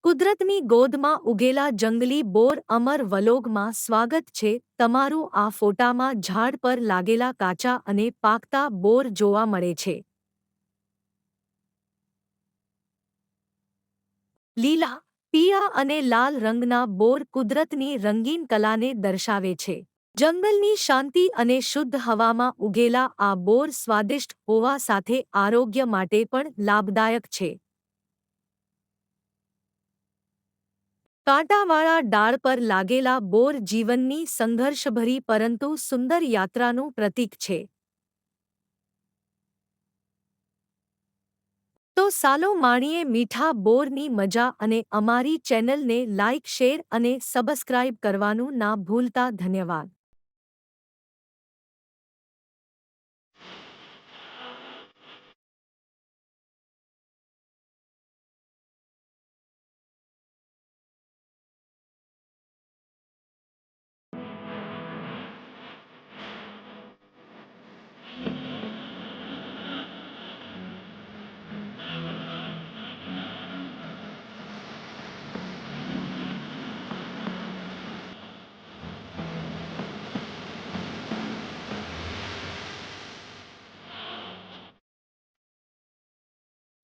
કુદરતની ગોદમાં ઉગેલા જંગલી બોર અમર વલોગમાં સ્વાગત છે તમારું આ ફોટામાં ઝાડ પર લાગેલા કાચા અને પાકતા બોર જોવા મળે છે. લીલા, પીળા અને લાલ રંગના બોર કુદરતની રંગીન કલાને દર્શાવે છે. જંગલની શાંતિ અને શુદ્ધ હવામાં ઉગેલા આ બોર સ્વાદિષ્ટ હોવા સાથે આરોગ્ય માટે પણ લાભદાયક છે. કાંટાવાળા ડાળ પર લાગેલા બોર જીવનની સંઘર્ષભરી પરંતુ સુંદર યાત્રાનું પ્રતીક છે. તો સાલો માણીએ મીઠા બોરની મજા અને અમારી ચેનલને લાઇક શેર અને સબસ્ક્રાઇબ કરવાનું ના ભૂલતા. ધન્યવાદ.